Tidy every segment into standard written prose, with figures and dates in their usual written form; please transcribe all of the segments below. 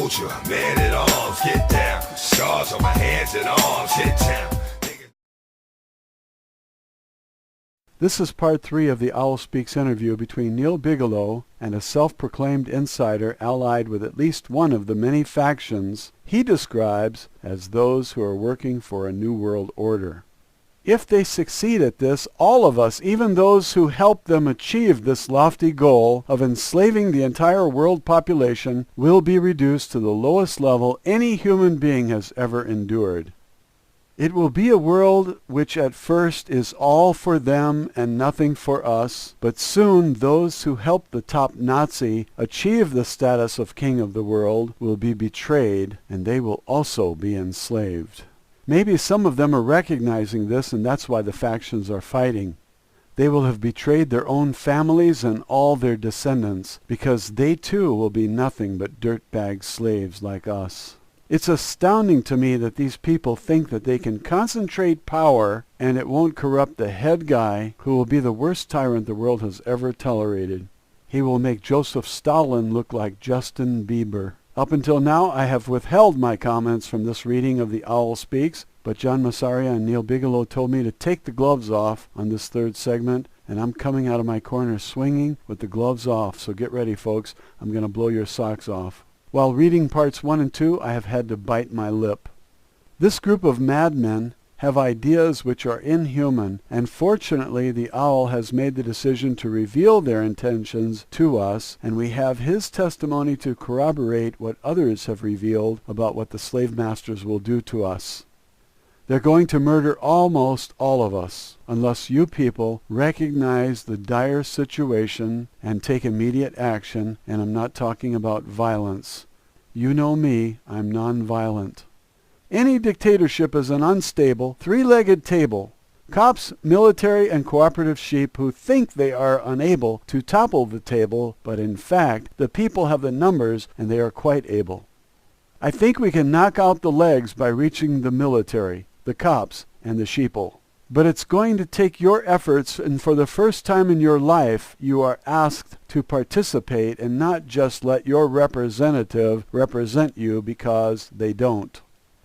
soldier, man at arms, get down. Scars on my hands and arms, hit town. This is part 3 of the Owl Speaks interview between Neil Bigelow and a self-proclaimed insider allied with at least one of the many factions he describes as those who are working for a new world order. If they succeed at this, all of us, even those who help them achieve this lofty goal of enslaving the entire world population, will be reduced to the lowest level any human being has ever endured. It will be a world which at first is all for them and nothing for us, but soon those who helped the top Nazi achieve the status of king of the world will be betrayed, and they will also be enslaved. Maybe some of them are recognizing this, and that's why the factions are fighting. They will have betrayed their own families and all their descendants, because they too will be nothing but dirtbag slaves like us. It's astounding to me that these people think that they can concentrate power and it won't corrupt the head guy, who will be the worst tyrant the world has ever tolerated. He will make Joseph Stalin look like Justin Bieber. Up until now, I have withheld my comments from this reading of The Owl Speaks, but John Massaria and Neil Bigelow told me to take the gloves off on this third segment, and I'm coming out of my corner swinging with the gloves off. So get ready, folks. I'm going to blow your socks off. While reading parts 1 and 2, I have had to bite my lip. This group of madmen have ideas which are inhuman, and fortunately the Owl has made the decision to reveal their intentions to us, and we have his testimony to corroborate what others have revealed about what the slave masters will do to us. They're going to murder almost all of us, unless you people recognize the dire situation and take immediate action, and I'm not talking about violence. You know me, I'm non-violent. Any dictatorship is an unstable, three-legged table. Cops, military, and cooperative sheep who think they are unable to topple the table, but in fact, the people have the numbers and they are quite able. I think we can knock out the legs by reaching the military, the cops, and the sheeple. But it's going to take your efforts, and for the first time in your life, you are asked to participate and not just let your representative represent you because they don't.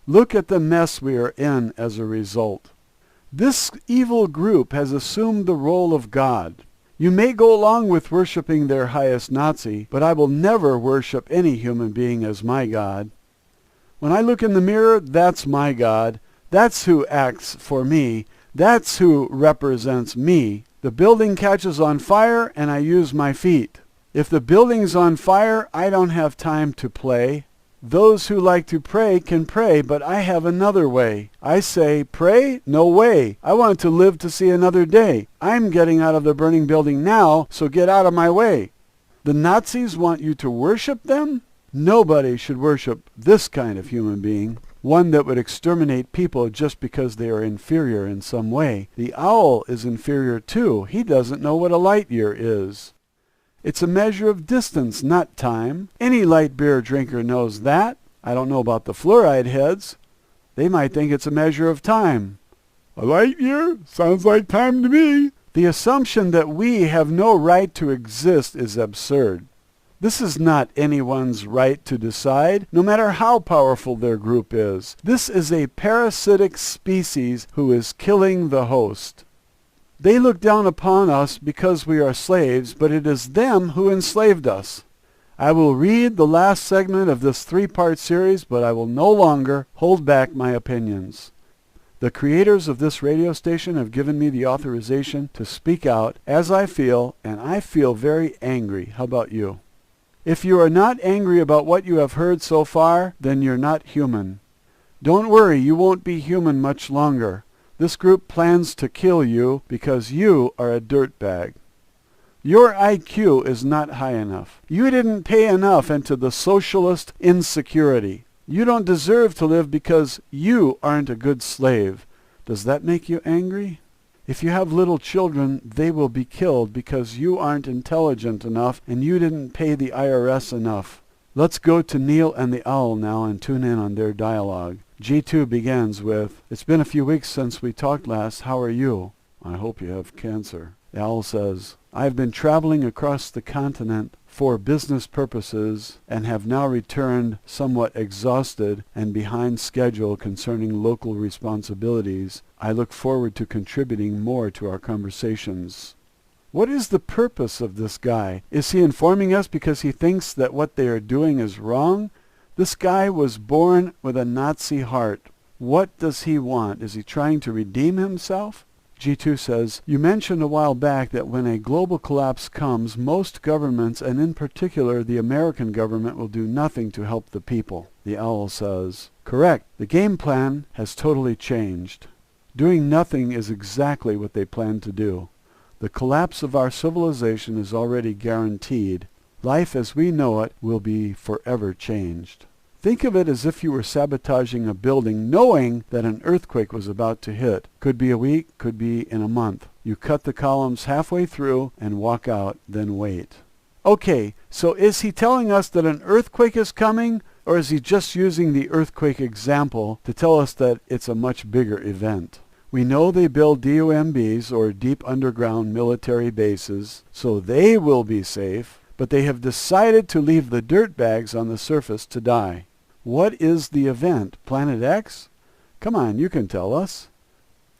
Look at the mess we are in as a result. This evil group has assumed the role of God. You may go along with worshiping their highest Nazi, but I will never worship any human being as my God. When I look in the mirror, that's my God. That's who acts for me. That's who represents me. The building catches on fire and I use my feet. If the building's on fire, I don't have time to play. Those who like to pray can pray, but I have another way. I say, pray? No way. I want to live to see another day. I'm getting out of the burning building now, so get out of my way. The Nazis want you to worship them? Nobody should worship this kind of human being. One that would exterminate people just because they are inferior in some way. The owl is inferior too. He doesn't know what a light year is. It's a measure of distance, not time. Any light beer drinker knows that. I don't know about the fluoride heads. They might think it's a measure of time. A light year? Sounds like time to me. The assumption that we have no right to exist is absurd. This is not anyone's right to decide, no matter how powerful their group is. This is a parasitic species who is killing the host. They look down upon us because we are slaves, but it is them who enslaved us. I will read the last segment of this 3-part series, but I will no longer hold back my opinions. The creators of this radio station have given me the authorization to speak out as I feel, and I feel very angry. How about you? If you are not angry about what you have heard so far, then you're not human. Don't worry, you won't be human much longer. This group plans to kill you because you are a dirtbag. Your IQ is not high enough. You didn't pay enough into the socialist insecurity. You don't deserve to live because you aren't a good slave. Does that make you angry? If you have little children, they will be killed because you aren't intelligent enough and you didn't pay the IRS enough. Let's go to Neil and the Owl now and tune in on their dialogue. G2 begins with, "It's been a few weeks since we talked last. How are you? I hope you have cancer." The owl says, I have been traveling across the continent for business purposes and have now returned somewhat exhausted and behind schedule concerning local responsibilities. I look forward to contributing more to our conversations. What is the purpose of this guy? Is he informing us because he thinks that what they are doing is wrong? This guy was born with a Nazi heart. What does he want? Is he trying to redeem himself? G2 says, you mentioned a while back that when a global collapse comes, most governments, and in particular the American government, will do nothing to help the people. The owl says, correct. The game plan has totally changed. Doing nothing is exactly what they plan to do. The collapse of our civilization is already guaranteed. Life as we know it will be forever changed. Think of it as if you were sabotaging a building knowing that an earthquake was about to hit. Could be a week, could be in a month. You cut the columns halfway through and walk out, then wait. Okay, so is he telling us that an earthquake is coming, or is he just using the earthquake example to tell us that it's a much bigger event? We know they build DOMBs, or deep underground military bases, so they will be safe, but they have decided to leave the dirtbags on the surface to die. What is the event? Planet X? Come on, you can tell us.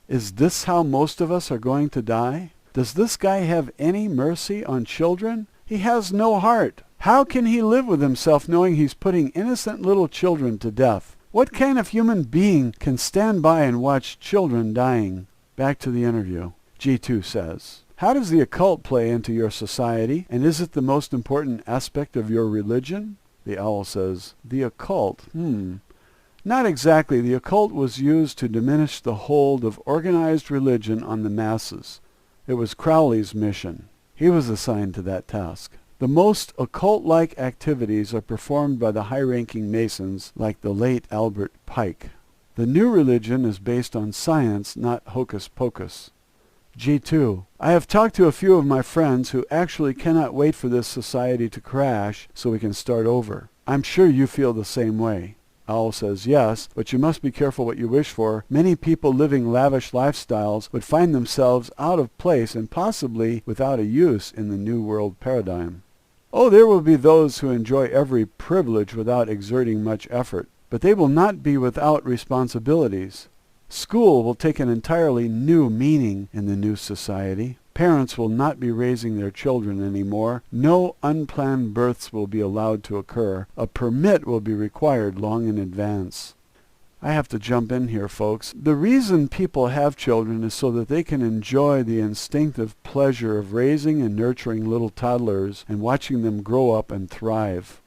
Is this how most of us are going to die? Does this guy have any mercy on children? He has no heart. How can he live with himself knowing he's putting innocent little children to death? What kind of human being can stand by and watch children dying? Back to the interview. G2 says, how does the occult play into your society, and is it the most important aspect of your religion? The owl says, the occult? Not exactly. The occult was used to diminish the hold of organized religion on the masses. It was Crowley's mission. He was assigned to that task. The most occult-like activities are performed by the high-ranking Masons like the late Albert Pike. The new religion is based on science, not hocus pocus. G2. I have talked to a few of my friends who actually cannot wait for this society to crash so we can start over. I'm sure you feel the same way. Owl says, yes, but you must be careful what you wish for. Many people living lavish lifestyles would find themselves out of place and possibly without a use in the new world paradigm. Oh, there will be those who enjoy every privilege without exerting much effort, but they will not be without responsibilities. School will take an entirely new meaning in the new society. Parents will not be raising their children anymore. No unplanned births will be allowed to occur. A permit will be required long in advance. I have to jump in here, folks. The reason people have children is so that they can enjoy the instinctive pleasure of raising and nurturing little toddlers and watching them grow up and thrive.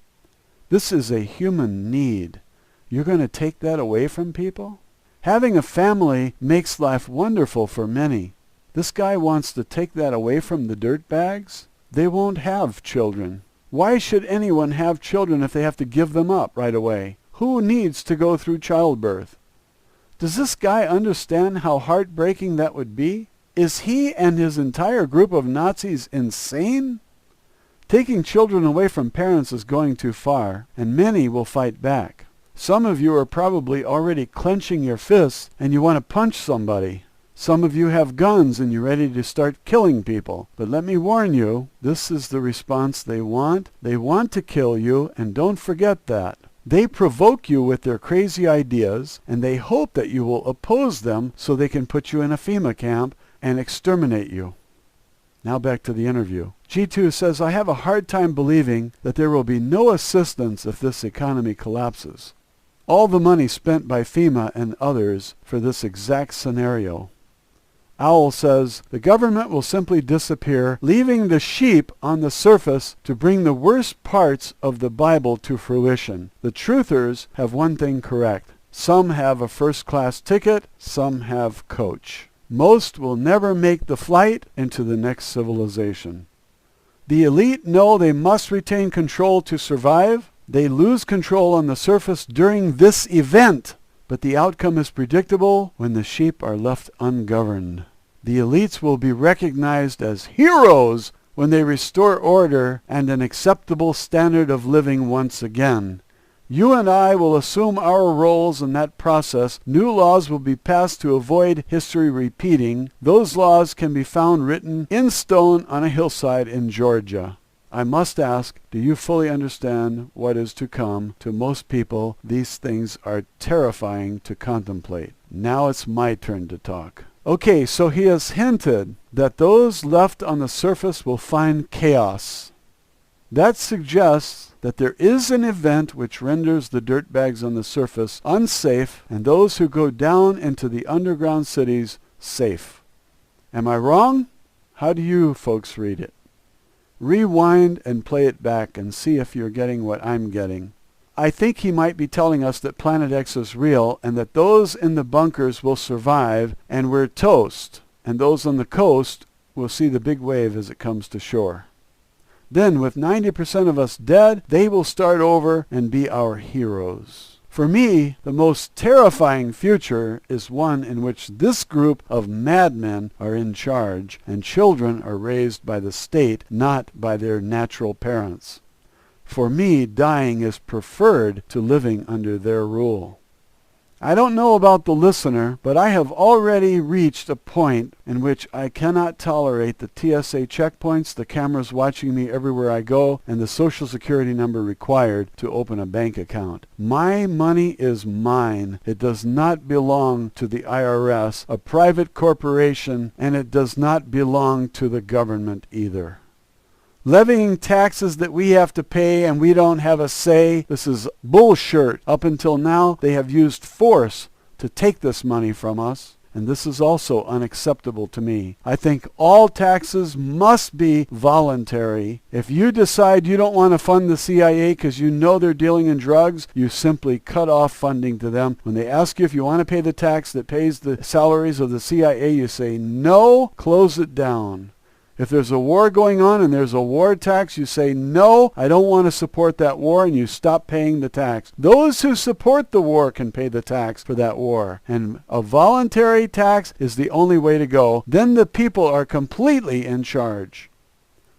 This is a human need. You're going to take that away from people? Having a family makes life wonderful for many. This guy wants to take that away from the dirtbags? They won't have children. Why should anyone have children if they have to give them up right away? Who needs to go through childbirth? Does this guy understand how heartbreaking that would be? Is he and his entire group of Nazis insane? Taking children away from parents is going too far, and many will fight back. Some of you are probably already clenching your fists and you want to punch somebody. Some of you have guns and you're ready to start killing people. But let me warn you, this is the response they want. They want to kill you, and don't forget that. They provoke you with their crazy ideas, and they hope that you will oppose them so they can put you in a FEMA camp and exterminate you. Now back to the interview. G2 says, I have a hard time believing that there will be no assistance if this economy collapses. All the money spent by FEMA and others for this exact scenario. Owl says, the government will simply disappear, leaving the sheep on the surface to bring the worst parts of the Bible to fruition. The truthers have one thing correct. Some have a first-class ticket, some have coach. Most will never make the flight into the next civilization. The elite know they must retain control to survive. They lose control on the surface during this event, but the outcome is predictable when the sheep are left ungoverned. The elites will be recognized as heroes when they restore order and an acceptable standard of living once again. You and I will assume our roles in that process. New laws will be passed to avoid history repeating. Those laws can be found written in stone on a hillside in Georgia. I must ask, do you fully understand what is to come? To most people, these things are terrifying to contemplate. Now it's my turn to talk. Okay, so he has hinted that those left on the surface will find chaos. That suggests that there is an event which renders the dirtbags on the surface unsafe and those who go down into the underground cities safe. Am I wrong? How do you folks read it? Rewind and play it back and see if you're getting what I'm getting. I think he might be telling us that Planet X is real and that those in the bunkers will survive and we're toast, and those on the coast will see the big wave as it comes to shore. Then, with 90% of us dead, they will start over and be our heroes. For me, the most terrifying future is one in which this group of madmen are in charge and children are raised by the state, not by their natural parents. For me, dying is preferred to living under their rule. I don't know about the listener, but I have already reached a point in which I cannot tolerate the TSA checkpoints, the cameras watching me everywhere I go, and the Social Security number required to open a bank account. My money is mine. It does not belong to the IRS, a private corporation, and it does not belong to the government either. Levying taxes that we have to pay and we don't have a say, this is bullshit. Up until now, they have used force to take this money from us, and this is also unacceptable to me. I think all taxes must be voluntary. If you decide you don't want to fund the CIA because you know they're dealing in drugs, you simply cut off funding to them. When they ask you if you want to pay the tax that pays the salaries of the CIA, you say no, close it down. If there's a war going on and there's a war tax, you say, no, I don't want to support that war, and you stop paying the tax. Those who support the war can pay the tax for that war. And a voluntary tax is the only way to go. Then the people are completely in charge.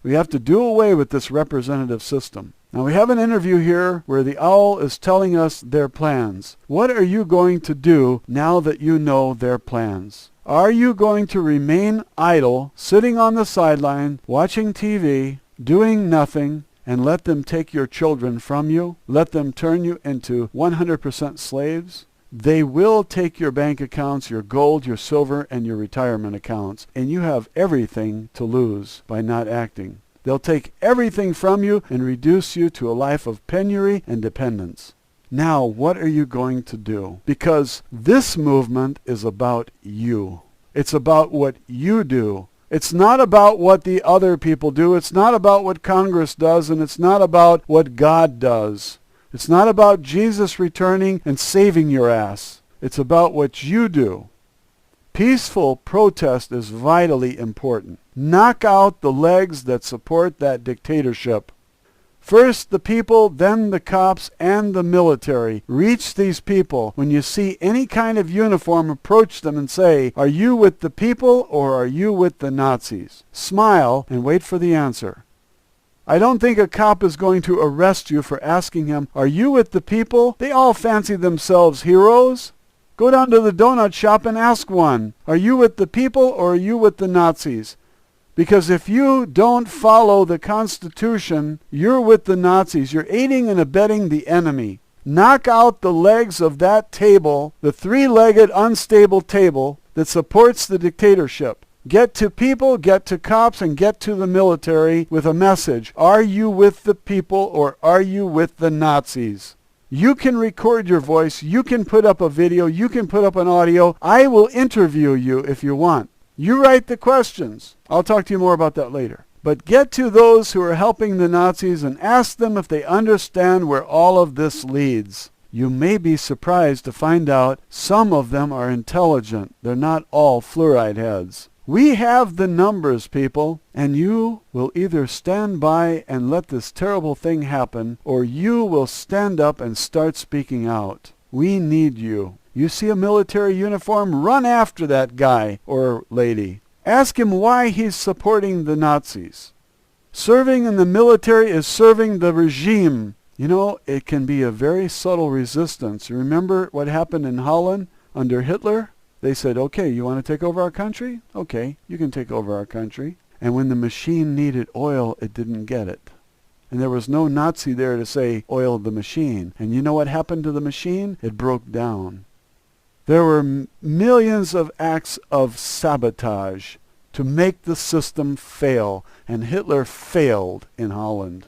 We have to do away with this representative system. Now we have an interview here where the owl is telling us their plans. What are you going to do now that you know their plans? Are you going to remain idle, sitting on the sideline, watching TV, doing nothing, and let them take your children from you? Let them turn you into 100% slaves? They will take your bank accounts, your gold, your silver, and your retirement accounts, and you have everything to lose by not acting. They'll take everything from you and reduce you to a life of penury and dependence. Now, what are you going to do? Because this movement is about you. It's about what you do. It's not about what the other people do. It's not about what Congress does, and it's not about what God does. It's not about Jesus returning and saving your ass. It's about what you do. Peaceful protest is vitally important. Knock out the legs that support that dictatorship. First the people, then the cops, and the military. Reach these people. When you see any kind of uniform, approach them and say, are you with the people or are you with the Nazis? Smile and wait for the answer. I don't think a cop is going to arrest you for asking him, are you with the people? They all fancy themselves heroes. Go down to the donut shop and ask one, are you with the people or are you with the Nazis? Because if you don't follow the Constitution, you're with the Nazis. You're aiding and abetting the enemy. Knock out the legs of that table, the three-legged unstable table that supports the dictatorship. Get to people, get to cops, and get to the military with a message. Are you with the people or are you with the Nazis? You can record your voice. You can put up a video. You can put up an audio. I will interview you if you want. You write the questions. I'll talk to you more about that later. But get to those who are helping the Nazis and ask them if they understand where all of this leads. You may be surprised to find out some of them are intelligent. They're not all fluoride heads. We have the numbers, people, and you will either stand by and let this terrible thing happen, or you will stand up and start speaking out. We need you. You see a military uniform, run after that guy or lady. Ask him why he's supporting the Nazis. Serving in the military is serving the regime. You know, it can be a very subtle resistance. Remember what happened in Holland under Hitler? They said, okay, you want to take over our country? Okay, you can take over our country. And when the machine needed oil, it didn't get it. And there was no Nazi there to say, oil the machine. And you know what happened to the machine? It broke down. There were millions of acts of sabotage to make the system fail. And Hitler failed in Holland.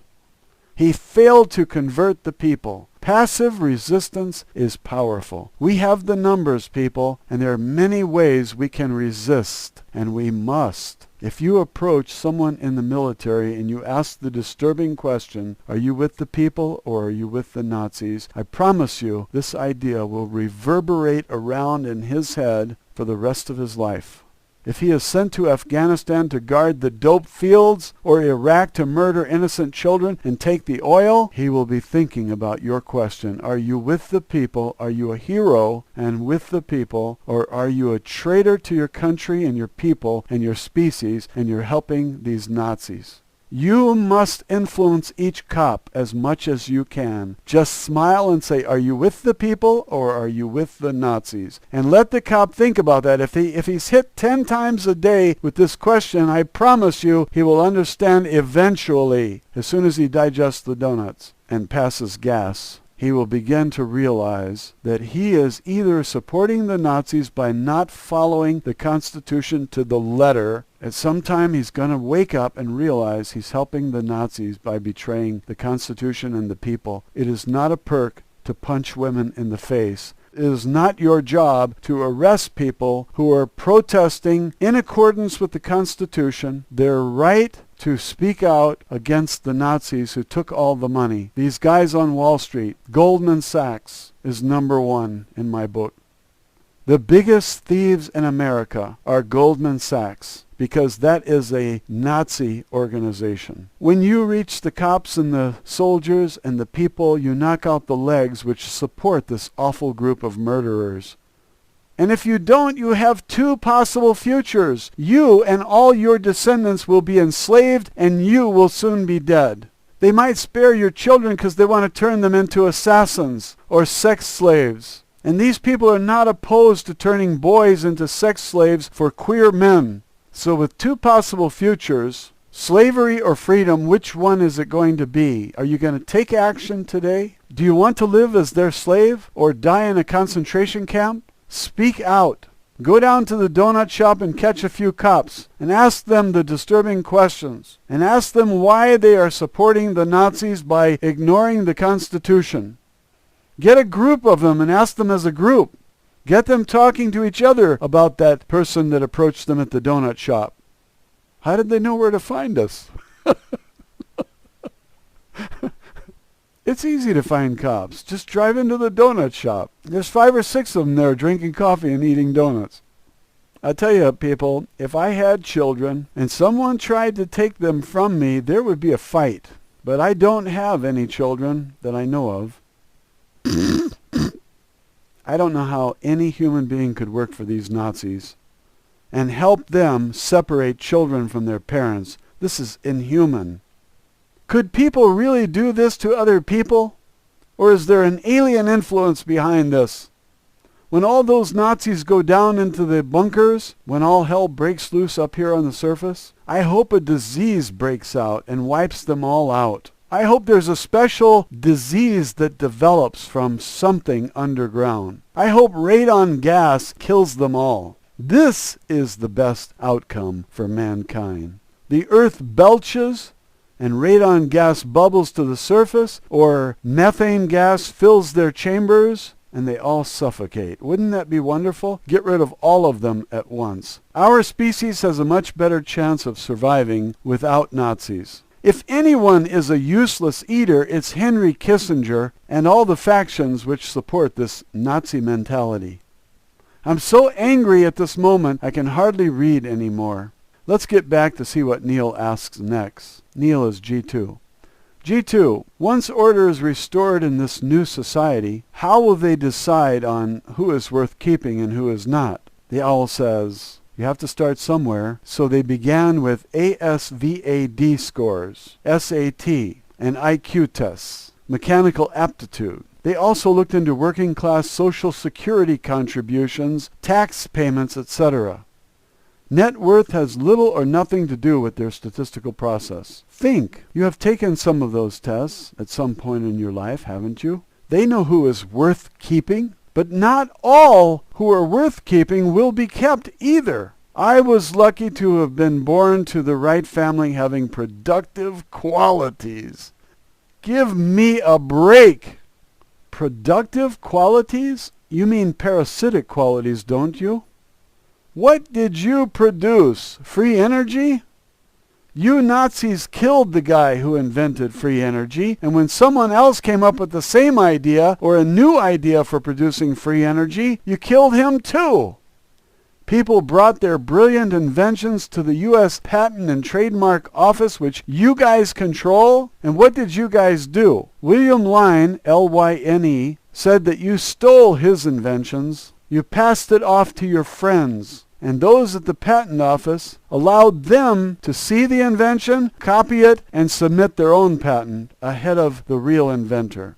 He failed to convert the people. Passive resistance is powerful. We have the numbers, people, and there are many ways we can resist, and we must. If you approach someone in the military and you ask the disturbing question, are you with the people or are you with the Nazis? I promise you this idea will reverberate around in his head for the rest of his life. If he is sent to Afghanistan to guard the dope fields or Iraq to murder innocent children and take the oil, he will be thinking about your question. Are you with the people? Are you a hero and with the people? Or are you a traitor to your country and your people and your species and you're helping these Nazis? You must influence each cop as much as you can. Just smile and say, are you with the people or are you with the Nazis? And let the cop think about that. If he's hit 10 times a day with this question, I promise you he will understand eventually, as soon as he digests the donuts and passes gas. He will begin to realize that he is either supporting the Nazis by not following the Constitution to the letter. At some time he's going to wake up and realize he's helping the Nazis by betraying the Constitution and the people. It is not a perk to punch women in the face. It is not your job to arrest people who are protesting in accordance with the Constitution, their right to speak out against the Nazis who took all the money. These guys on Wall Street, Goldman Sachs is number one in my book. The biggest thieves in America are Goldman Sachs, because that is a Nazi organization. When you reach the cops and the soldiers and the people, you knock out the legs which support this awful group of murderers. And if you don't, you have two possible futures. You and all your descendants will be enslaved, and you will soon be dead. They might spare your children because they want to turn them into assassins or sex slaves. And these people are not opposed to turning boys into sex slaves for queer men. So with two possible futures, slavery or freedom, which one is it going to be? Are you going to take action today? Do you want to live as their slave or die in a concentration camp? Speak out. Go down to the donut shop and catch a few cops and ask them the disturbing questions and ask them why they are supporting the Nazis by ignoring the Constitution. Get a group of them and ask them as a group. Get them talking to each other about that person that approached them at the donut shop. How did they know where to find us? It's easy to find cops. Just drive into the donut shop. There's 5 or 6 of them there drinking coffee and eating donuts. I tell you, people, if I had children and someone tried to take them from me, there would be a fight. But I don't have any children that I know of. I don't know how any human being could work for these Nazis and help them separate children from their parents. This is inhuman. Could people really do this to other people? Or is there an alien influence behind this? When all those Nazis go down into the bunkers, when all hell breaks loose up here on the surface, I hope a disease breaks out and wipes them all out. I hope there's a special disease that develops from something underground. I hope radon gas kills them all. This is the best outcome for mankind. The earth belches and radon gas bubbles to the surface, or methane gas fills their chambers, and they all suffocate. Wouldn't that be wonderful? Get rid of all of them at once. Our species has a much better chance of surviving without Nazis. If anyone is a useless eater, it's Henry Kissinger and all the factions which support this Nazi mentality. I'm so angry at this moment I can hardly read anymore. Let's get back to see what Neil asks next. Neil is G2. G2, once order is restored in this new society, how will they decide on who is worth keeping and who is not? The owl says, you have to start somewhere, so they began with ASVAB scores, SAT, and IQ tests. mechanical aptitude. They also looked into working class Social Security contributions, tax payments, etc. Net worth has little or nothing to do with their statistical process. Think. You have taken some of those tests at some point in your life, haven't you? They know who is worth keeping, but not all who are worth keeping will be kept either. I was lucky to have been born to the right family having productive qualities. Give me a break. Productive qualities? You mean parasitic qualities, don't you? What did you produce? Free energy? You Nazis killed the guy who invented free energy, and when someone else came up with the same idea or a new idea for producing free energy, you killed him too. People brought their brilliant inventions to the U.S. Patent and Trademark Office, which you guys control, and what did you guys do? William Lyne, L-Y-N-E, said that you stole his inventions. You passed it off to your friends, and those at the patent office allowed them to see the invention, copy it, and submit their own patent ahead of the real inventor.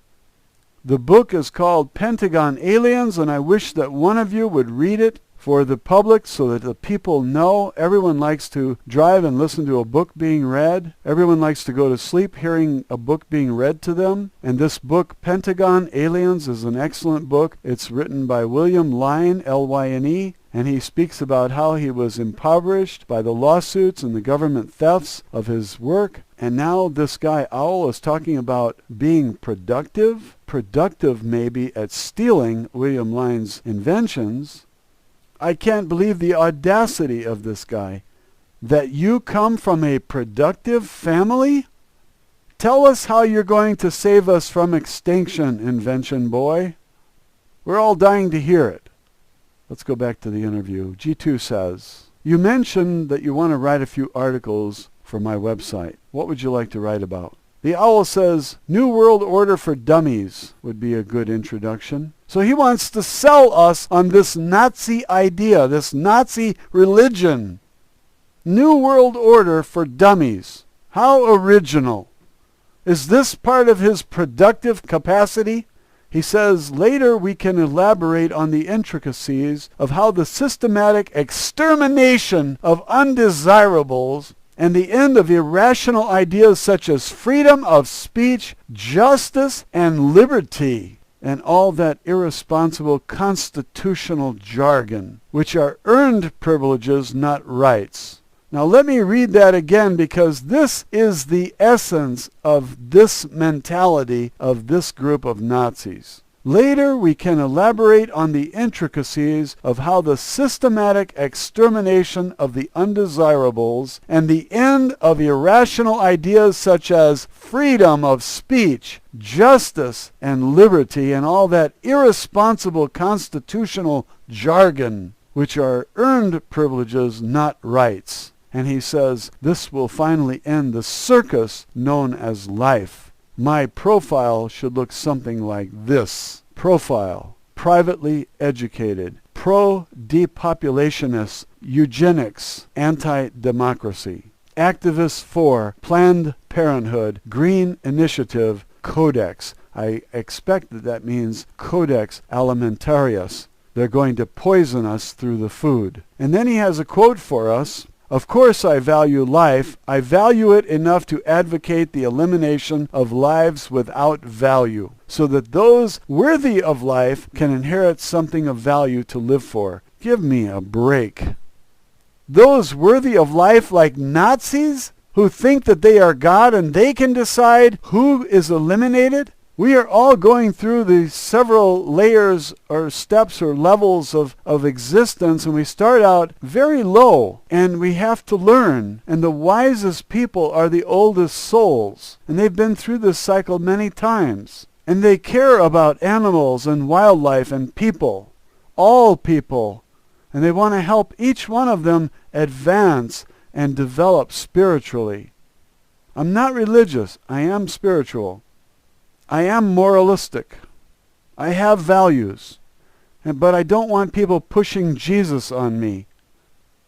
The book is called Pentagon Aliens, and I wish that one of you would read it for the public so that the people know. Everyone likes to drive and listen to a book being read. Everyone likes to go to sleep hearing a book being read to them. And this book, Pentagon Aliens, is an excellent book. It's written by William Lyne, L-Y-N-E, and he speaks about how he was impoverished by the lawsuits and the government thefts of his work. And now this guy, Owl, is talking about being productive maybe at stealing William Lyne's inventions. I can't believe the audacity of this guy. That you come from a productive family? Tell us how you're going to save us from extinction, invention boy. We're all dying to hear it. Let's go back to the interview. G2 says, you mentioned that you want to write a few articles for my website. What would you like to write about? The Owl says, New World Order for Dummies would be a good introduction. So he wants to sell us on this Nazi idea, this Nazi religion. New World Order for Dummies. How original. Is this part of his productive capacity? He says, later we can elaborate on the intricacies of how the systematic extermination of undesirables and the end of irrational ideas such as freedom of speech, justice, and liberty, and all that irresponsible constitutional jargon, which are earned privileges, not rights. Now let me read that again, because this is the essence of this mentality of this group of Nazis. Later we can elaborate on the intricacies of how the systematic extermination of the undesirables and the end of irrational ideas such as freedom of speech, justice, and liberty, and all that irresponsible constitutional jargon, which are earned privileges, not rights. And he says, this will finally end the circus known as life. My profile should look something like this. Profile: privately educated, pro-depopulationist, eugenics, anti-democracy. Activists for Planned Parenthood, Green Initiative, Codex. I expect that means Codex Alimentarius. They're going to poison us through the food. And then he has a quote for us. Of course I value life. I value it enough to advocate the elimination of lives without value, so that those worthy of life can inherit something of value to live for. Give me a break. Those worthy of life, like Nazis who think that they are God and they can decide who is eliminated? We are all going through the several layers or steps or levels of existence, and we start out very low, and we have to learn. And the wisest people are the oldest souls, and they've been through this cycle many times. And they care about animals and wildlife and people, all people, and they want to help each one of them advance and develop spiritually. I'm not religious. I am spiritual. I am moralistic. I have values. But I don't want people pushing Jesus on me.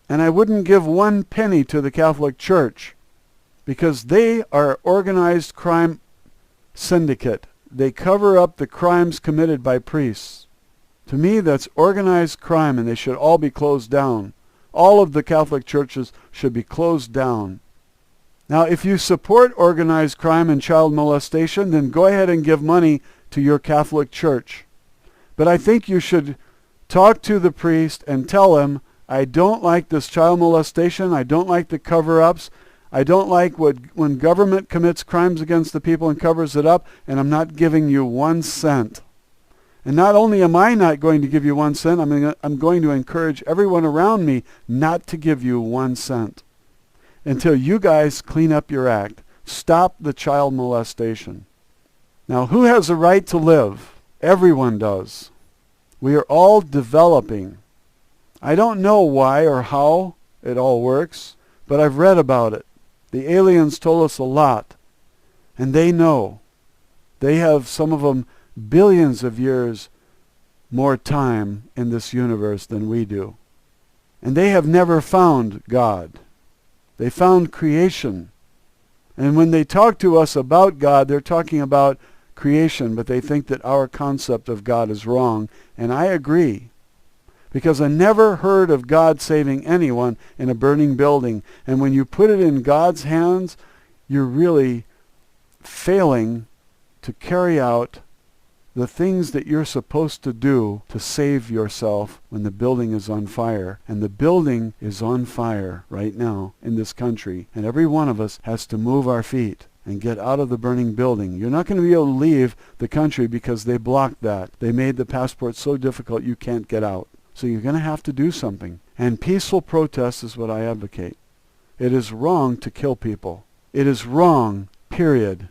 And I wouldn't give 1 penny to the Catholic Church, because they are organized crime syndicate. they cover up the crimes committed by priests. To me, that's organized crime, and they should all be closed down. All of the Catholic churches should be closed down. Now, if you support organized crime and child molestation, then go ahead and give money to your Catholic church. But I think you should talk to the priest and tell him, I don't like this child molestation. I don't like the cover-ups. I don't like when government commits crimes against the people and covers it up, and I'm not giving you 1 cent. And not only am I not going to give you 1 cent, I'm going to encourage everyone around me not to give you 1 cent until you guys clean up your act. Stop the child molestation. Now, who has a right to live? Everyone does. We are all developing. I don't know why or how it all works, but I've read about it. The aliens told us a lot, and they know. They have, some of them, billions of years more time in this universe than we do. And they have never found God. They found creation. And when they talk to us about God, they're talking about creation, but they think that our concept of God is wrong. And I agree. Because I never heard of God saving anyone in a burning building. And when you put it in God's hands, you're really failing to carry out the things that you're supposed to do to save yourself when the building is on fire. And the building is on fire right now in this country. And every one of us has to move our feet and get out of the burning building. You're not going to be able to leave the country because they blocked that. They made the passport so difficult you can't get out. So you're going to have to do something. And peaceful protest is what I advocate. It is wrong to kill people. It is wrong, period.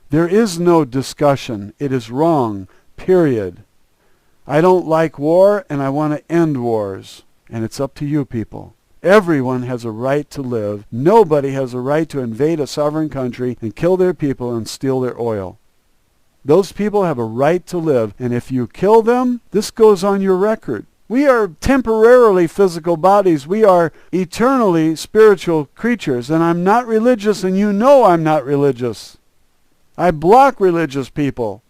There is no discussion. It is wrong, period. I don't like war, and I want to end wars. And it's up to you people. Everyone has a right to live. Nobody has a right to invade a sovereign country and kill their people and steal their oil. Those people have a right to live, and if you kill them, this goes on your record. We are temporarily physical bodies. We are eternally spiritual creatures, and I'm not religious, and you know I'm not religious. I block religious people.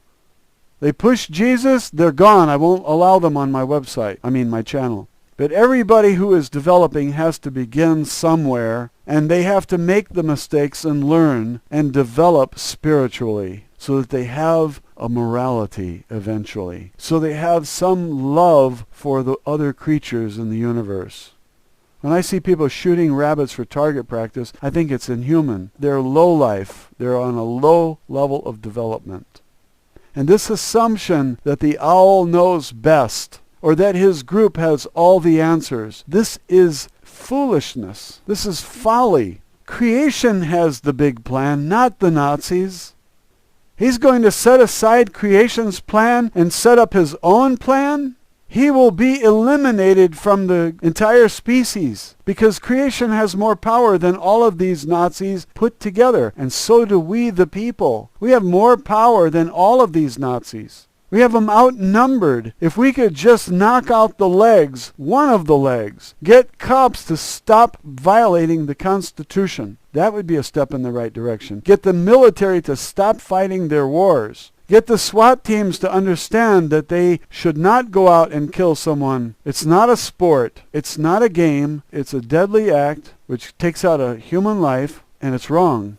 They push Jesus, they're gone. I won't allow them on my website, my channel. But everybody who is developing has to begin somewhere, and they have to make the mistakes and learn and develop spiritually so that they have a morality eventually. So they have some love for the other creatures in the universe. When I see people shooting rabbits for target practice, I think it's inhuman. They're low life. They're on a low level of development. And this assumption that the owl knows best, or that his group has all the answers, this is foolishness. This is folly. Creation has the big plan, not the Nazis. He's going to set aside creation's plan and set up his own plan? He will be eliminated from the entire species because creation has more power than all of these Nazis put together. And so do we, the people. We have more power than all of these Nazis. We have them outnumbered. If we could just knock out the legs, one of the legs, get cops to stop violating the Constitution, that would be a step in the right direction. Get the military to stop fighting their wars. Get the SWAT teams to understand that they should not go out and kill someone. It's not a sport. It's not a game. It's a deadly act which takes out a human life, and it's wrong.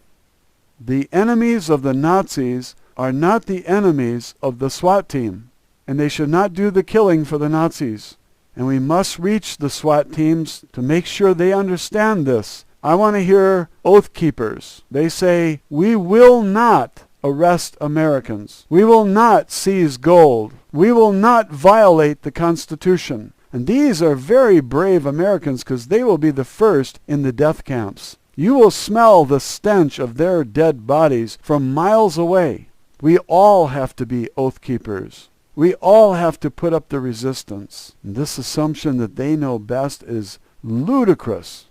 The enemies of the Nazis are not the enemies of the SWAT team, and they should not do the killing for the Nazis. And we must reach the SWAT teams to make sure they understand this. I want to hear oath keepers. They say, we will not arrest Americans. We will not seize gold. We will not violate the Constitution. And these are very brave Americans because they will be the first in the death camps. You will smell the stench of their dead bodies from miles away. We all have to be oath keepers. We all have to put up the resistance. And this assumption that they know best is ludicrous.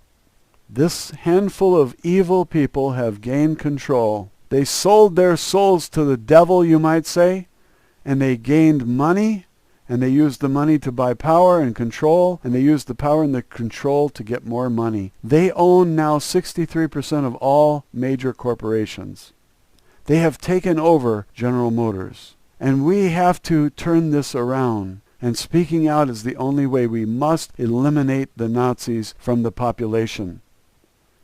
This handful of evil people have gained control. They sold their souls to the devil, you might say, and they gained money, and they used the money to buy power and control, and they used the power and the control to get more money. They own now 63% of all major corporations. They have taken over General Motors. And we have to turn this around. And speaking out is the only way. We must eliminate the Nazis from the population.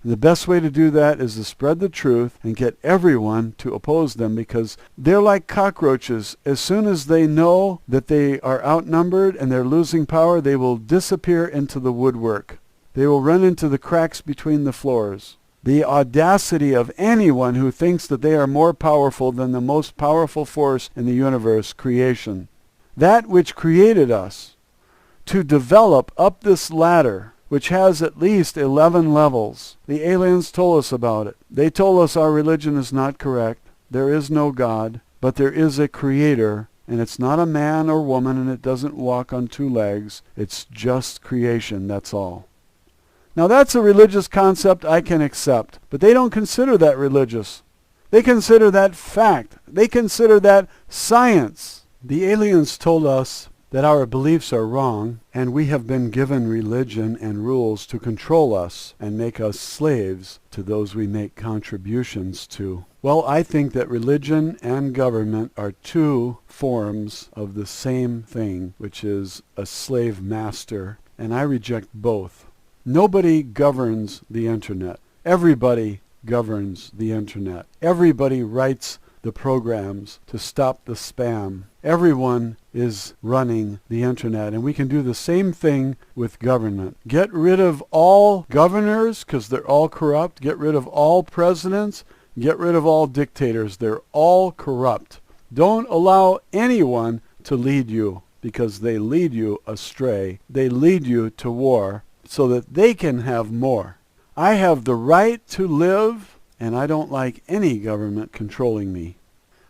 And the best way to do that is to spread the truth and get everyone to oppose them, because they're like cockroaches. As soon as they know that they are outnumbered and they're losing power, they will disappear into the woodwork. They will run into the cracks between the floors. The audacity of anyone who thinks that they are more powerful than the most powerful force in the universe, creation. That which created us, to develop up this ladder, which has at least 11 levels. The aliens told us about it. They told us our religion is not correct. There is no God, but there is a creator, and it's not a man or woman, and it doesn't walk on two legs. It's just creation, that's all. Now that's a religious concept I can accept, but they don't consider that religious. They consider that fact. They consider that science. The aliens told us that our beliefs are wrong, and we have been given religion and rules to control us and make us slaves to those we make contributions to. Well, I think that religion and government are two forms of the same thing, which is a slave master, and I reject both. Nobody governs the internet. Everybody governs the internet. Everybody writes the programs to stop the spam. Everyone is running the internet, and we can do the same thing with government. Get rid of all governors because they're all corrupt. Get rid of all presidents. Get rid of all dictators. They're all corrupt. Don't allow anyone to lead you, because they lead you astray. They lead you to war so that they can have more. I have the right to live, and I don't like any government controlling me.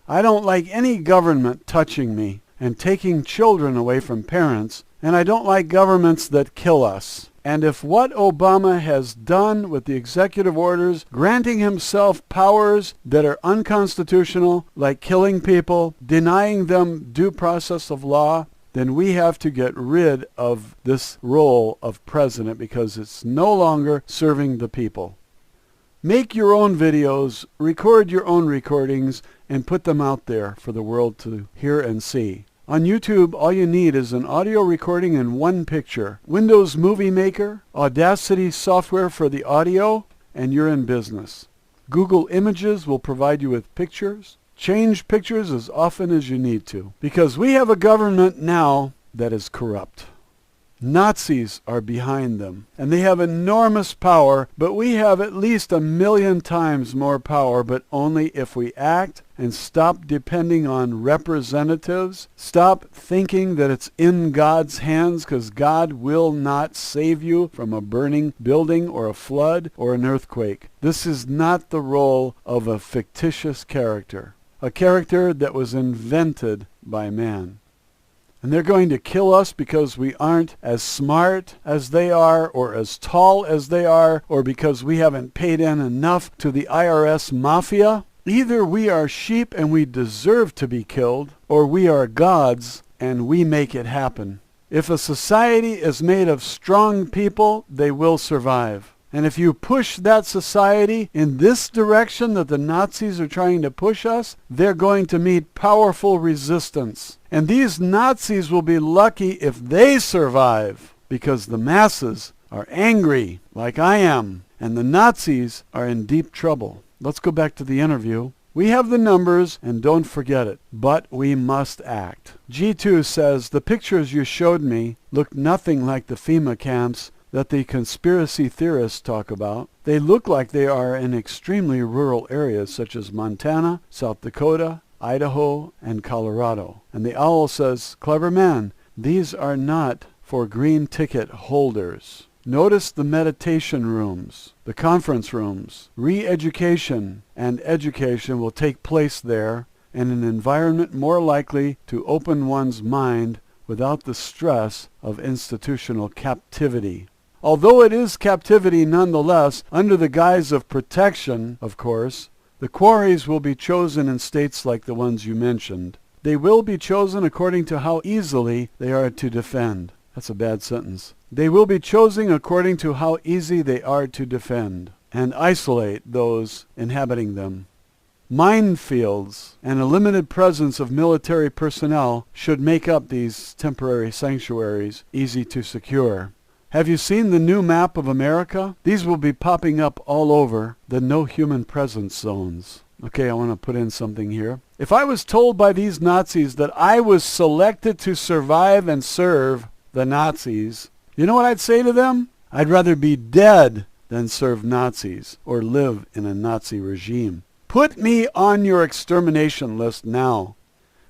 I don't like any government touching me and taking children away from parents, and I don't like governments that kill us. And if what Obama has done with the executive orders, granting himself powers that are unconstitutional, like killing people, denying them due process of law, then we have to get rid of this role of president, because it's no longer serving the people. Make your own videos, record your own recordings, and put them out there for the world to hear and see. On YouTube, all you need is an audio recording and one picture. Windows Movie Maker, Audacity software for the audio, and you're in business. Google Images will provide you with pictures. Change pictures as often as you need to, because we have a government now that is corrupt. Nazis are behind them, and they have enormous power, but we have at least 1,000,000 times more power, but only if we act and stop depending on representatives. Stop thinking that it's in God's hands, because God will not save you from a burning building or a flood or an earthquake. This is not the role of a fictitious character, a character that was invented by man. And they're going to kill us because we aren't as smart as they are, or as tall as they are, or because we haven't paid in enough to the IRS mafia. Either we are sheep and we deserve to be killed, or we are gods and we make it happen. If a society is made of strong people, they will survive. And if you push that society in this direction that the Nazis are trying to push us, they're going to meet powerful resistance. And these Nazis will be lucky if they survive, because the masses are angry, like I am, and the Nazis are in deep trouble. Let's go back to the interview. We have the numbers, and don't forget it, but we must act. G2 says, the pictures you showed me look nothing like the FEMA camps that the conspiracy theorists talk about. They look like they are in extremely rural areas such as Montana, South Dakota, Idaho, and Colorado. And the owl says, clever man, these are not for green ticket holders. Notice the meditation rooms, the conference rooms. Re-education and education will take place there in an environment more likely to open one's mind without the stress of institutional captivity. Although it is captivity nonetheless, under the guise of protection, of course, the quarries will be chosen in states like the ones you mentioned. They will be chosen according to how easily they are to defend. That's a bad sentence. They will be chosen according to how easy they are to defend and isolate those inhabiting them. Minefields and a limited presence of military personnel should make up these temporary sanctuaries easy to secure. Have you seen the new map of America? These will be popping up all over the no human presence zones. Okay, I want to put in something here. If I was told by these Nazis that I was selected to survive and serve the Nazis, you know what I'd say to them? I'd rather be dead than serve Nazis or live in a Nazi regime. Put me on your extermination list now.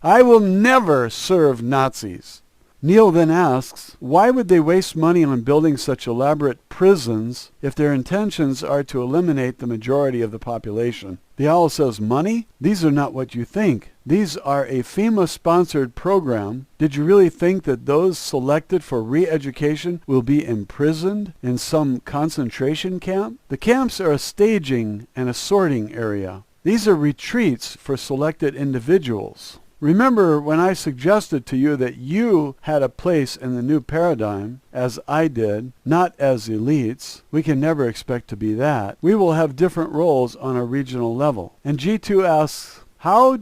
I will never serve Nazis. Neil then asks, why would they waste money on building such elaborate prisons if their intentions are to eliminate the majority of the population? The owl says, money? These are not what you think. These are a FEMA-sponsored program. Did you really think that those selected for re-education will be imprisoned in some concentration camp? The camps are a staging and a sorting area. These are retreats for selected individuals. Remember when I suggested to you that you had a place in the new paradigm, as I did, not as elites. We can never expect to be that. We will have different roles on a regional level. And G2 asks, how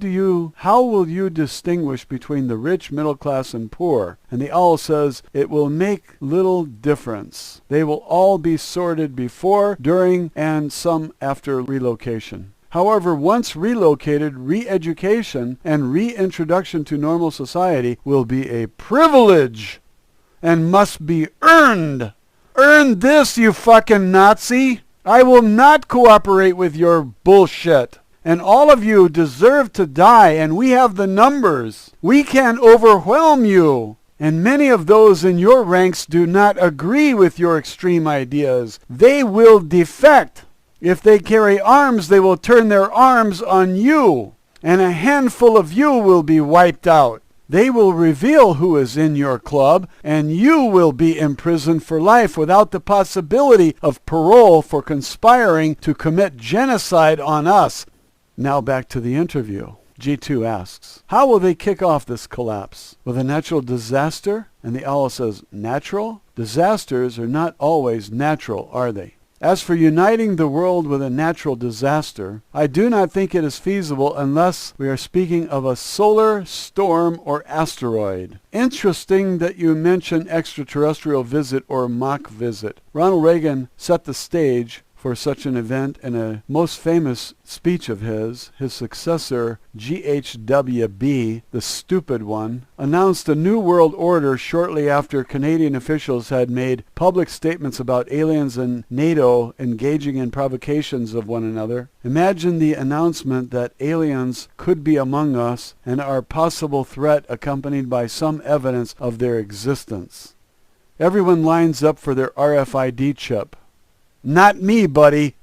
will you distinguish between the rich, middle class, and poor? And the owl says, it will make little difference. They will all be sorted before, during, and some after relocation. However, once relocated, re-education and reintroduction to normal society will be a privilege and must be earned. Earn this, you fucking Nazi! I will not cooperate with your bullshit. And all of you deserve to die, and we have the numbers. We can overwhelm you. And many of those in your ranks do not agree with your extreme ideas. They will defect. If they carry arms, they will turn their arms on you, and a handful of you will be wiped out. They will reveal who is in your club, and you will be imprisoned for life without the possibility of parole for conspiring to commit genocide on us. Now back to the interview. G2 asks, how will they kick off this collapse? With a natural disaster? And the owl says, natural? Disasters are not always natural, are they? As for uniting the world with a natural disaster, I do not think it is feasible unless we are speaking of a solar storm or asteroid. Interesting that you mention extraterrestrial visit or mock visit. Ronald Reagan set the stage for such an event in a most famous speech of his. His successor, GHWB, the stupid one, announced a new world order shortly after Canadian officials had made public statements about aliens and NATO engaging in provocations of one another. Imagine the announcement that aliens could be among us and our possible threat accompanied by some evidence of their existence. Everyone lines up for their RFID chip. Not me, buddy.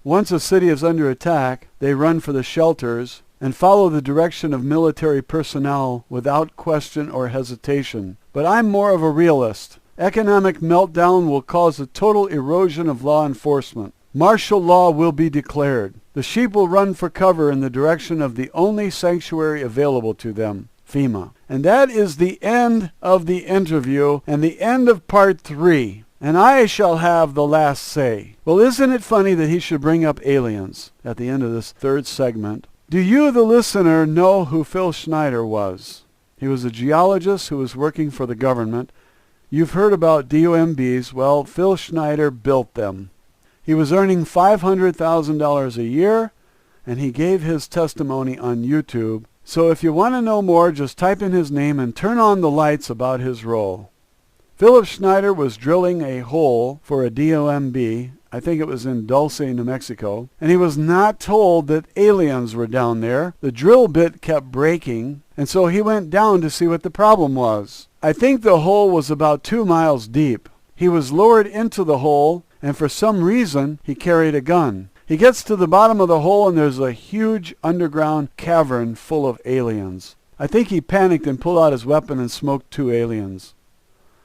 Once a city is under attack, they run for the shelters and follow the direction of military personnel without question or hesitation. But I'm more of a realist. Economic meltdown will cause a total erosion of law enforcement. Martial law will be declared. The sheep will run for cover in the direction of the only sanctuary available to them, FEMA. And that is the end of the interview and the end of part 3. And I shall have the last say. Well, isn't it funny that he should bring up aliens at the end of this third segment? Do you, the listener, know who Phil Schneider was? He was a geologist who was working for the government. You've heard about DOMBs. Well, Phil Schneider built them. He was earning $500,000 a year, and he gave his testimony on YouTube. So if you want to know more, just type in his name and turn on the lights about his role. Philip Schneider was drilling a hole for a DOMB, I think it was in Dulce, New Mexico, and he was not told that aliens were down there. The drill bit kept breaking, and so he went down to see what the problem was. I think the hole was about 2 miles deep. He was lowered into the hole, and for some reason, he carried a gun. He gets to the bottom of the hole, and there's a huge underground cavern full of aliens. I think he panicked and pulled out his weapon and smoked 2 aliens.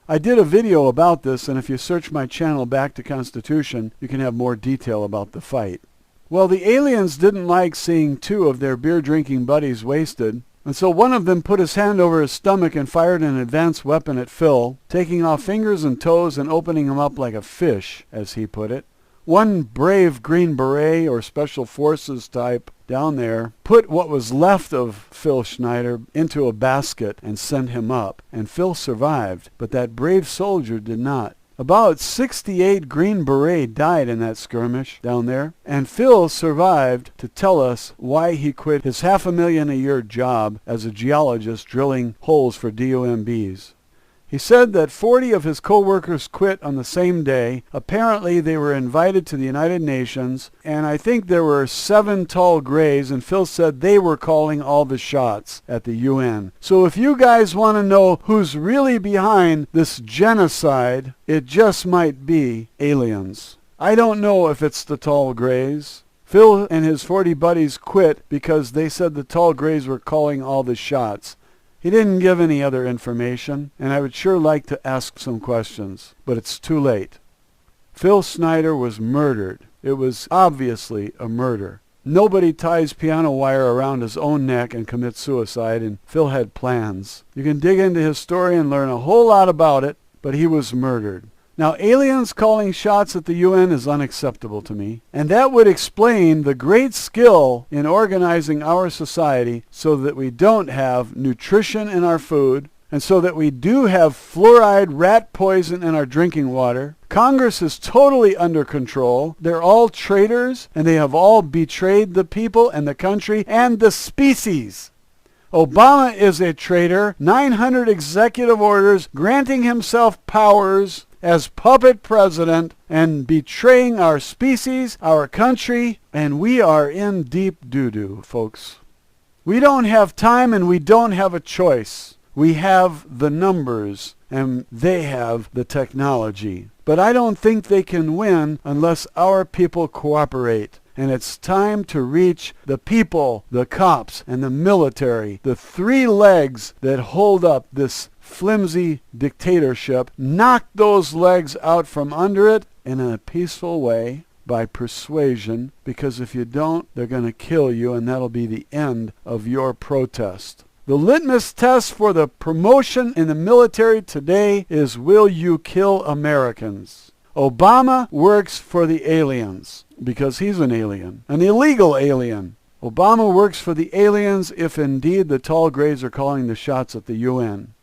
I did a video about this, and if you search my channel BackToConstitution, you can have more detail about the fight. Well, the aliens didn't like seeing 2 of their beer-drinking buddies wasted, and so one of them put his hand over his stomach and fired an advanced weapon at Phil, taking off fingers and toes and opening him up like a fish, as he put it. One brave Green Beret or Special Forces type down there put what was left of Phil Schneider into a basket and sent him up. And Phil survived, but that brave soldier did not. About 68 Green Beret died in that skirmish down there, and Phil survived to tell us why he quit his $500,000 a year job as a geologist drilling holes for DOMBs. He said that 40 of his co-workers quit on the same day. Apparently they were invited to the United Nations, and I think there were 7 tall grays, and Phil said they were calling all the shots at the UN. So if you guys want to know who's really behind this genocide, it just might be aliens. I don't know if it's the tall grays. Phil and his 40 buddies quit because they said the tall grays were calling all the shots. He didn't give any other information, and I would sure like to ask some questions, but it's too late. Phil Schneider was murdered. It was obviously a murder. Nobody ties piano wire around his own neck and commits suicide, and Phil had plans. You can dig into his story and learn a whole lot about it, but he was murdered. Now, aliens calling shots at the UN is unacceptable to me, and that would explain the great skill in organizing our society so that we don't have nutrition in our food, and so that we do have fluoride rat poison in our drinking water. Congress is totally under control. They're all traitors, and they have all betrayed the people and the country and the species. Obama is a traitor. 900 executive orders granting himself powers as puppet president and betraying our species, our country, and we are in deep doo-doo, folks. We don't have time and we don't have a choice. We have the numbers and they have the technology. But I don't think they can win unless our people cooperate. And it's time to reach the people, the cops, and the military, the 3 legs that hold up this flimsy dictatorship. Knock those legs out from under it in a peaceful way by persuasion, because if you don't, they're going to kill you, and that'll be the end of your protest. The litmus test for the promotion in the military today is, will you kill Americans? Obama works for the aliens because he's an alien, an illegal alien. Obama works for the aliens if indeed the tall grays are calling the shots at the UN.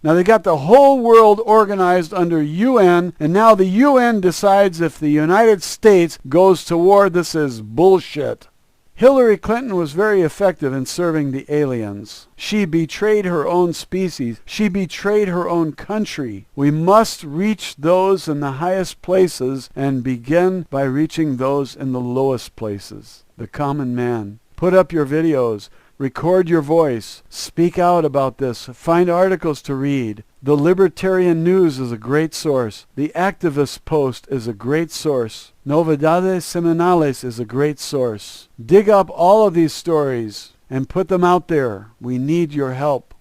Now they got the whole world organized under UN, and now the UN decides if the United States goes to war. This is bullshit. Hillary Clinton was very effective in serving the aliens. She betrayed her own species. She betrayed her own country. We must reach those in the highest places and begin by reaching those in the lowest places. The common man. Put up your videos. Record your voice. Speak out about this. Find articles to read. The Libertarian News is a great source. The Activist Post is a great source. Novedades Semanales is a great source. Dig up all of these stories and put them out there. We need your help.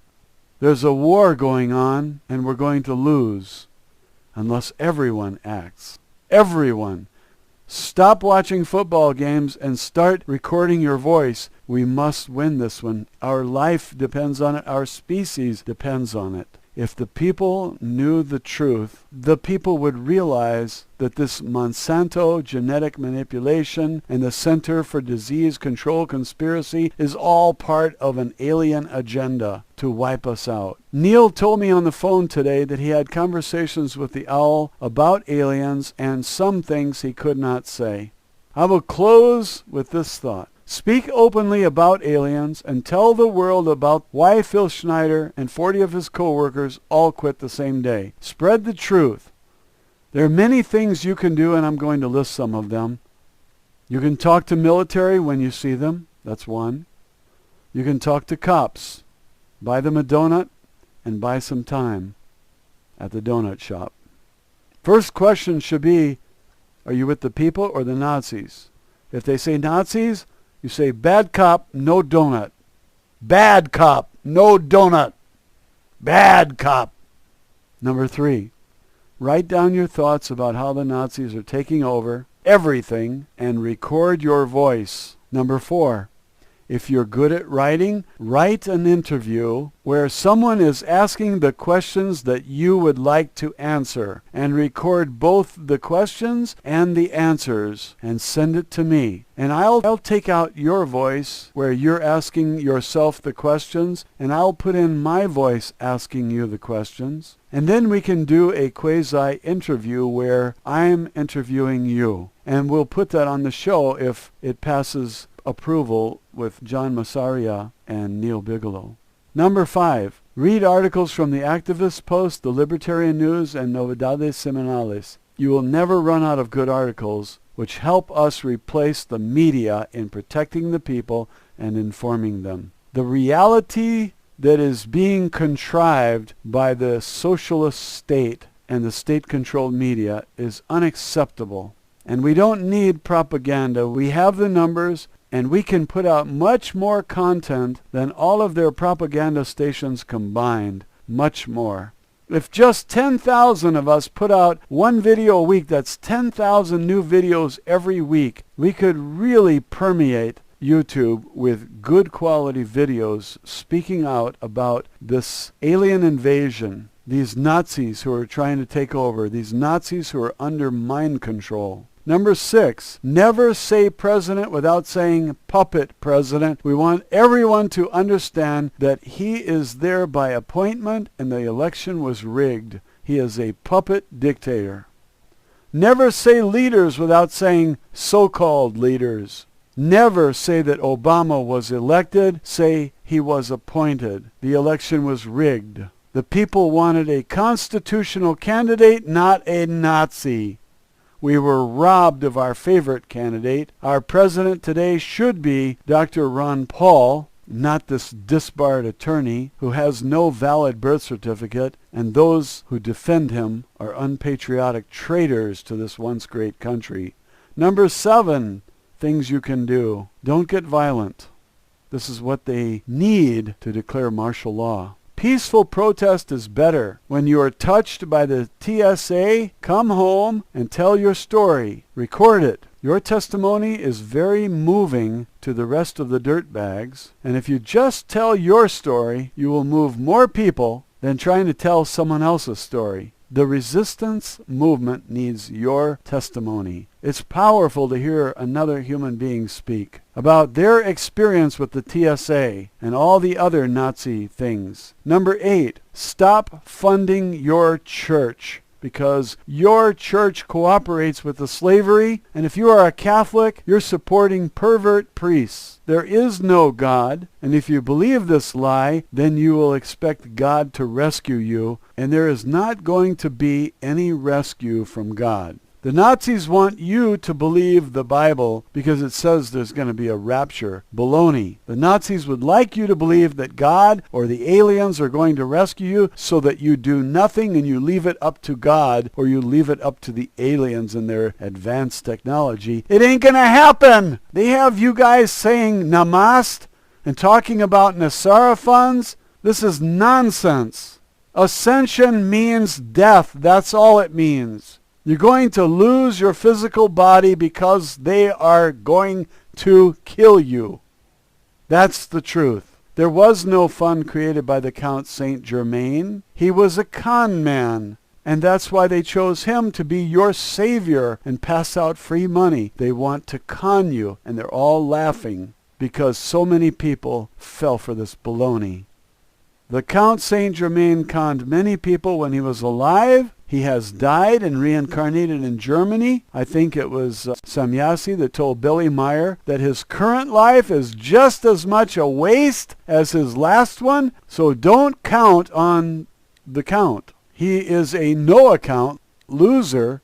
There's a war going on, and we're going to lose unless everyone acts. Everyone. Stop watching football games and start recording your voice. We must win this one. Our life depends on it. Our species depends on it. If the people knew the truth, the people would realize that this Monsanto genetic manipulation and the Center for Disease Control conspiracy is all part of an alien agenda to wipe us out. Neil told me on the phone today that he had conversations with the owl about aliens and some things he could not say. I will close with this thought. Speak openly about aliens and tell the world about why Phil Schneider and 40 of his co-workers all quit the same day. Spread the truth. There are many things you can do, and I'm going to list some of them. You can talk to military when you see them. That's one. You can talk to cops. Buy them a donut and buy some time at the donut shop. First question should be, are you with the people or the Nazis? If they say Nazis, you say, bad cop, no donut. Bad cop, no donut. Bad cop. Number 3, write down your thoughts about how the Nazis are taking over everything and record your voice. Number 4, If you're good at writing, write an interview where someone is asking the questions that you would like to answer, and record both the questions and the answers and send it to me. And I'll take out your voice where you're asking yourself the questions, and I'll put in my voice asking you the questions. And then we can do a quasi-interview where I'm interviewing you. And we'll put that on the show if it passes approval with John Massaria and Neil Bigelow. Number 5, read articles from the Activist Post, the Libertarian News, and Novedades Semanales. You will never run out of good articles which help us replace the media in protecting the people and informing them. The reality that is being contrived by the socialist state and the state-controlled media is unacceptable. And we don't need propaganda. We have the numbers, and we can put out much more content than all of their propaganda stations combined. Much more. If just 10,000 of us put out one video a week, that's 10,000 new videos every week, we could really permeate YouTube with good quality videos speaking out about this alien invasion, these Nazis who are trying to take over, these Nazis who are under mind control. Number 6, never say president without saying puppet president. We want everyone to understand that he is there by appointment and the election was rigged. He is a puppet dictator. Never say leaders without saying so-called leaders. Never say that Obama was elected. Say he was appointed. The election was rigged. The people wanted a constitutional candidate, not a Nazi. We were robbed of our favorite candidate. Our president today should be Dr. Ron Paul, not this disbarred attorney who has no valid birth certificate, and those who defend him are unpatriotic traitors to this once great country. Number 7, things you can do. Don't get violent. This is what they need to declare martial law. Peaceful protest is better. When you are touched by the TSA, come home and tell your story. Record it. Your testimony is very moving to the rest of the dirtbags. And if you just tell your story, you will move more people than trying to tell someone else's story. The resistance movement needs your testimony. It's powerful to hear another human being speak about their experience with the TSA and all the other Nazi things. Number 8, stop funding your church, because your church cooperates with the slavery, and if you are a Catholic, you're supporting pervert priests. There is no God, and if you believe this lie, then you will expect God to rescue you, and there is not going to be any rescue from God. The Nazis want you to believe the Bible because it says there's going to be a rapture. Baloney. The Nazis would like you to believe that God or the aliens are going to rescue you so that you do nothing and you leave it up to God or you leave it up to the aliens and their advanced technology. It ain't going to happen. They have you guys saying Namaste and talking about Nasara funds. This is nonsense. Ascension means death. That's all it means. You're going to lose your physical body because they are going to kill you. That's the truth. There was no fund created by the Count Saint Germain. He was a con man. And that's why they chose him to be your savior and pass out free money. They want to con you, and they're all laughing because so many people fell for this baloney. The Count Saint Germain conned many people when he was alive. He has died and reincarnated in Germany. I think it was Samyasi that told Billy Meyer that his current life is just as much a waste as his last one. So don't count on the Count. He is a no-account loser.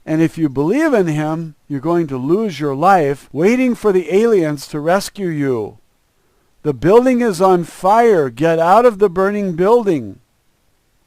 And if you believe in him, you're going to lose your life waiting for the aliens to rescue you. The building is on fire. Get out of the burning building.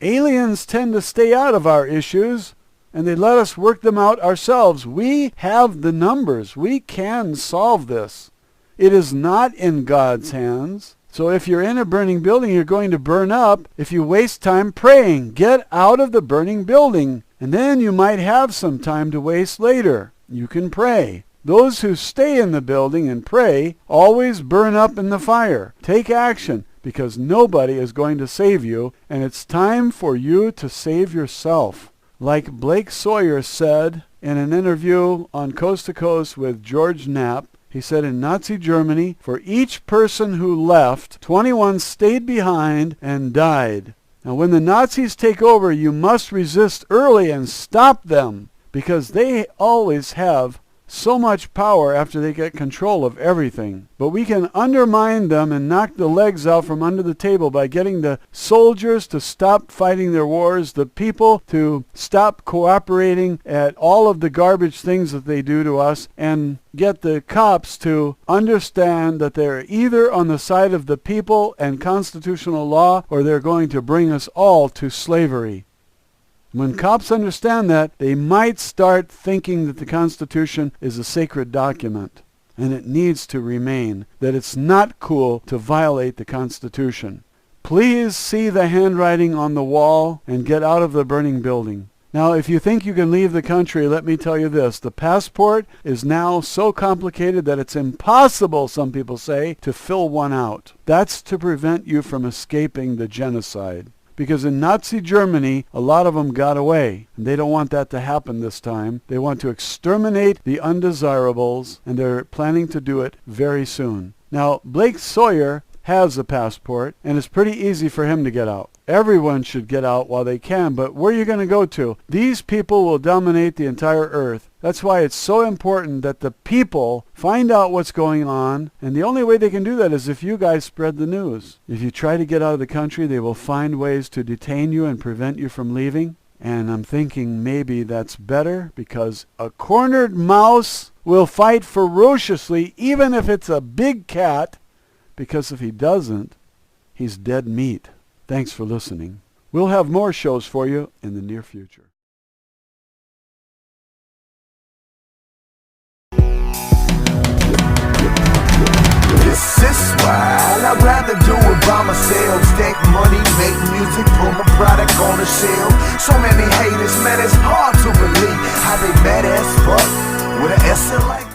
Aliens tend to stay out of our issues, and they let us work them out ourselves. We have the numbers. We can solve this. It is not in God's hands. So if you're in a burning building, you're going to burn up. If you waste time praying, get out of the burning building, and then you might have some time to waste later. You can pray. Those who stay in the building and pray always burn up in the fire. Take action, because nobody is going to save you, and it's time for you to save yourself. Like Blake Sawyer said in an interview on Coast to Coast with George Knapp, he said in Nazi Germany, for each person who left, 21 stayed behind and died. Now when the Nazis take over, you must resist early and stop them, because they always have so much power after they get control of everything. But we can undermine them and knock the legs out from under the table by getting the soldiers to stop fighting their wars, the people to stop cooperating at all of the garbage things that they do to us, and get the cops to understand that they're either on the side of the people and constitutional law, or they're going to bring us all to slavery. When cops understand that, they might start thinking that the Constitution is a sacred document, and it needs to remain, that it's not cool to violate the Constitution. Please see the handwriting on the wall and get out of the burning building. Now, if you think you can leave the country, let me tell you this. The passport is now so complicated that it's impossible, some people say, to fill one out. That's to prevent you from escaping the genocide. Because in Nazi Germany, a lot of them got away. And they don't want that to happen this time. They want to exterminate the undesirables, and they're planning to do it very soon. Now, Blake Sawyer has a passport, and it's pretty easy for him to get out. Everyone should get out while they can, but where are you going to go to? These people will dominate the entire earth. That's why it's so important that the people find out what's going on, and the only way they can do that is if you guys spread the news. If you try to get out of the country, they will find ways to detain you and prevent you from leaving. And I'm thinking maybe that's better, because a cornered mouse will fight ferociously, even if it's a big cat, because if he doesn't, he's dead meat. Thanks for listening. We'll have more shows for you in the near future. This is why I'd rather do it by myself. Stack money, make music, put my product on the shelf. So many haters, man, it's hard to believe how they mad as fuck with an S like